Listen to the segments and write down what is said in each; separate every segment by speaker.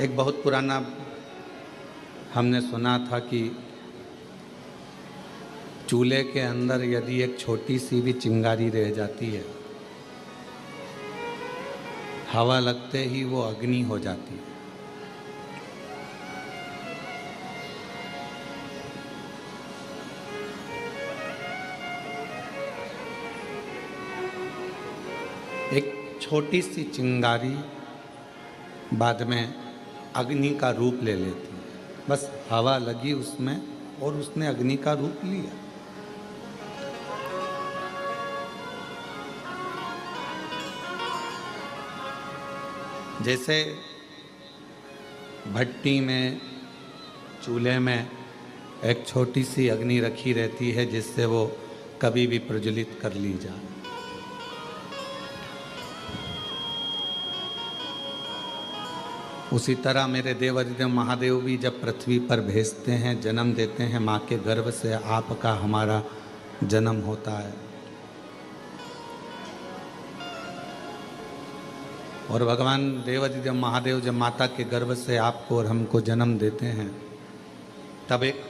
Speaker 1: एक बहुत पुराना हमने सुना था कि चूल्हे के अंदर यदि एक छोटी सी भी चिंगारी रह जाती है, हवा लगते ही वो अग्नि हो जाती है। एक छोटी सी चिंगारी बाद में अग्नि का रूप ले लेती है। बस हवा लगी उसमें और उसने अग्नि का रूप लिया। जैसे भट्टी में, चूल्हे में एक छोटी सी अग्नि रखी रहती है जिससे वो कभी भी प्रज्वलित कर ली जाए। उसी तरह मेरे देवाधिदेव महादेव भी जब पृथ्वी पर भेजते हैं, जन्म देते हैं, माँ के गर्भ से आपका हमारा जन्म होता है। और भगवान देवाधिदेव महादेव जब माता के गर्भ से आपको और हमको जन्म देते हैं, तब एक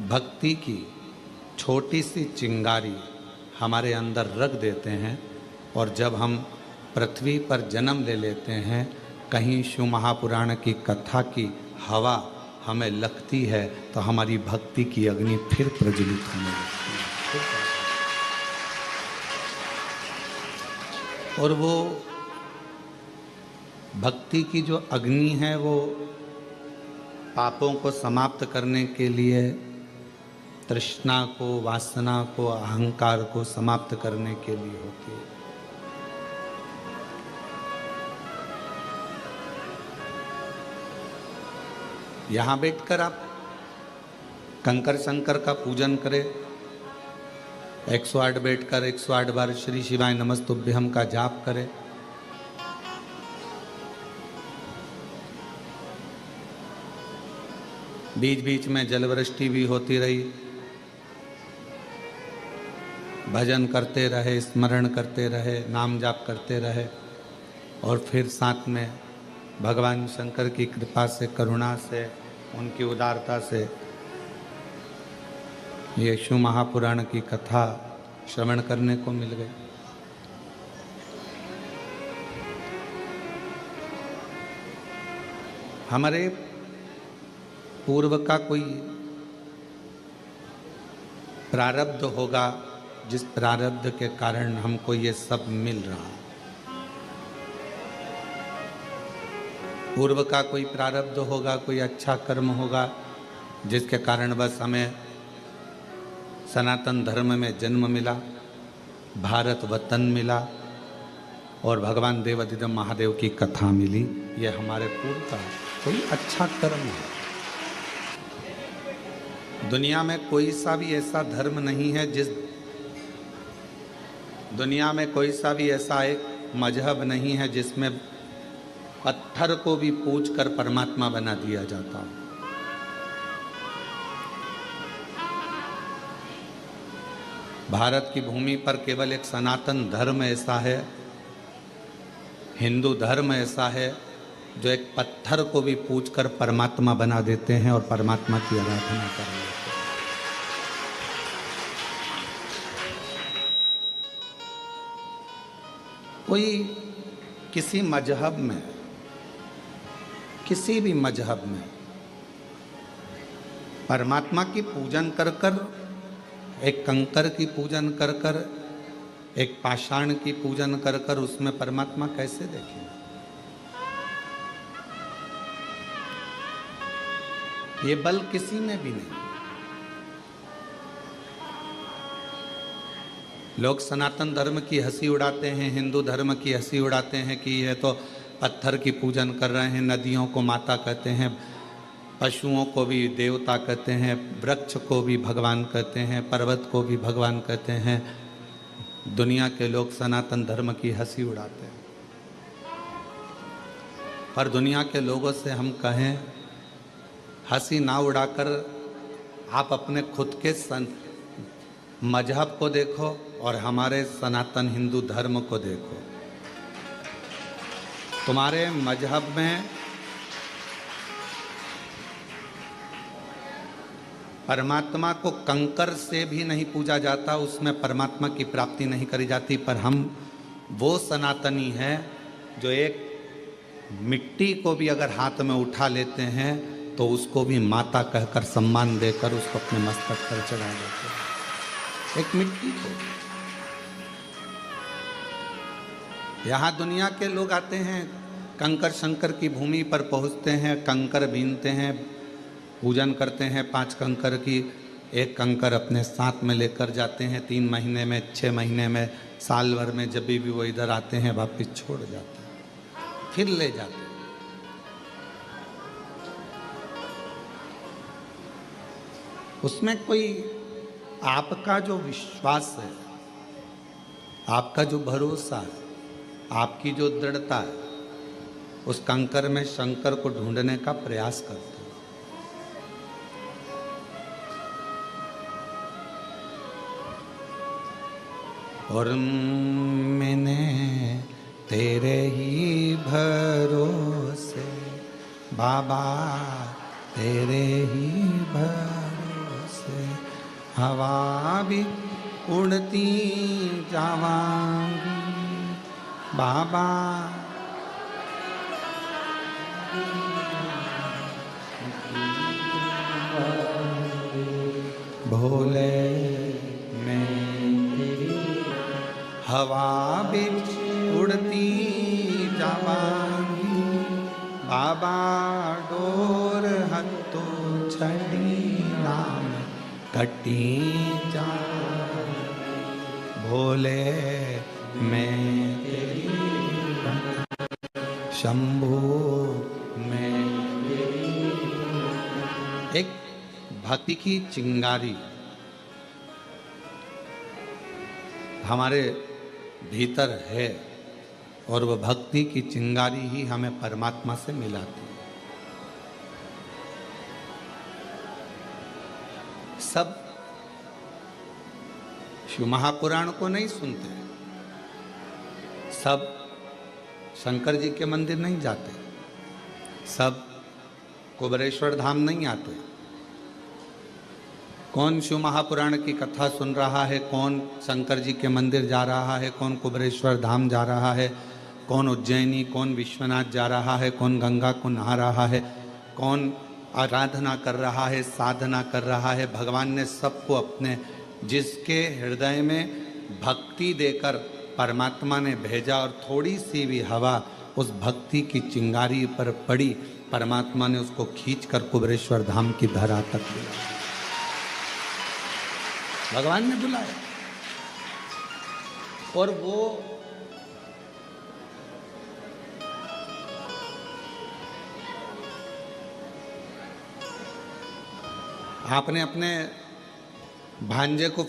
Speaker 1: भक्ति की छोटी सी चिंगारी हमारे अंदर रख देते हैं। और जब हम पृथ्वी पर जन्म ले लेते हैं, कहीं शिव महापुराण की कथा की हवा हमें लगती है तो हमारी भक्ति की अग्नि फिर प्रज्वलित होने लगती है। और वो भक्ति की जो अग्नि है वो पापों को समाप्त करने के लिए, तृष्णा को, वासना को, अहंकार को समाप्त करने के लिए होती है। यहाँ बैठकर आप कंकर शंकर का पूजन करें, 108 बैठकर 108 बार श्री शिवाय नमस्तुभ्यम का जाप करें। बीच बीच में जलवृष्टि भी होती रही, भजन करते रहे, स्मरण करते रहे, नाम जाप करते रहे। और फिर साथ में भगवान शंकर की कृपा से, करुणा से, उनकी उदारता से ये शिव महापुराण की कथा श्रवण करने को मिल गई। हमारे पूर्व का कोई प्रारब्ध होगा जिस प्रारब्ध के कारण हमको ये सब मिल रहा है। पूर्व का कोई प्रारब्ध होगा, कोई अच्छा कर्म होगा जिसके कारण बस हमें सनातन धर्म में जन्म मिला, भारत वतन मिला और भगवान देवाधिदेव महादेव की कथा मिली। ये हमारे पूर्व का कोई अच्छा कर्म है। दुनिया में कोई सा भी ऐसा धर्म नहीं है दुनिया में कोई सा भी ऐसा एक मजहब नहीं है जिसमें पत्थर को भी पूज कर परमात्मा बना दिया जाता हो। भारत की भूमि पर केवल एक सनातन धर्म ऐसा है, हिंदू धर्म ऐसा है जो एक पत्थर को भी पूज कर परमात्मा बना देते हैं और परमात्मा की आराधना कर रहे हैं। कोई किसी मजहब में, किसी भी मजहब में परमात्मा की पूजन कर कर, एक कंकर की पूजन कर कर, एक पाषाण की पूजन कर कर उसमें परमात्मा कैसे देखें? ये बल किसी में भी नहीं। लोग सनातन धर्म की हंसी उड़ाते हैं, हिंदू धर्म की हंसी उड़ाते हैं कि यह तो पत्थर की पूजन कर रहे हैं, नदियों को माता कहते हैं, पशुओं को भी देवता कहते हैं, वृक्ष को भी भगवान कहते हैं, पर्वत को भी भगवान कहते हैं। दुनिया के लोग सनातन धर्म की हंसी उड़ाते हैं। पर दुनिया के लोगों से हम कहें, हंसी ना उड़ाकर आप अपने खुद के मजहब को देखो और हमारे सनातन हिंदू धर्म को देखो। तुम्हारे मजहब में परमात्मा को कंकर से भी नहीं पूजा जाता, उसमें परमात्मा की प्राप्ति नहीं करी जाती। पर हम वो सनातनी हैं जो एक मिट्टी को भी अगर हाथ में उठा लेते हैं तो उसको भी माता कहकर सम्मान देकर उसको अपने मस्तक पर चढ़ा देते हैं। एक मिट्टी को। यहाँ दुनिया के लोग आते हैं, कंकर शंकर की भूमि पर पहुँचते हैं, कंकर बीनते हैं, पूजन करते हैं 5 कंकर की। एक कंकर अपने साथ में लेकर जाते हैं, 3 महीने में, 6 महीने में, साल भर में, जब भी वो इधर आते हैं वापस छोड़ जाते हैं, फिर ले जाते हैं। उसमें कोई आपका जो विश्वास है, आपका जो भरोसा है, आपकी जो दृढ़ता है, उस कंकर में शंकर को ढूंढने का प्रयास करते हैं। और मैंने तेरे ही भरोसे बाबा, तेरे ही भरोसे हवा भी उड़ती जावांगी बाबा। भोले हवा भी उड़ती जावांगी बाबा, डोर हत्तो छड़ी नाम कटी जा। भोले मैं तेरी शंभो मैं तेरी। एक भक्ति की चिंगारी हमारे भीतर है और वह भक्ति की चिंगारी ही हमें परमात्मा से मिलाती है। सब शिव महापुराण को नहीं सुनते, सब शंकर जी के मंदिर नहीं जाते, सब कुबेरेश्वर धाम नहीं आते। कौन शिव महापुराण की कथा सुन रहा है, कौन शंकर जी के मंदिर जा रहा है, कौन कुबेरेश्वर धाम जा रहा है, कौन उज्जैनी, कौन विश्वनाथ जा रहा है, कौन गंगा को नहा रहा है, कौन आराधना कर रहा है, साधना कर रहा है। भगवान ने सबको अपने, जिसके हृदय में भक्ति देकर परमात्मा ने भेजा और थोड़ी सी भी हवा उस भक्ति की चिंगारी पर पड़ी, परमात्मा ने उसको खींचकर कुबेरेश्वर धाम की धरा तक दिया। भगवान ने बुलाया और वो आपने अपने भांजे को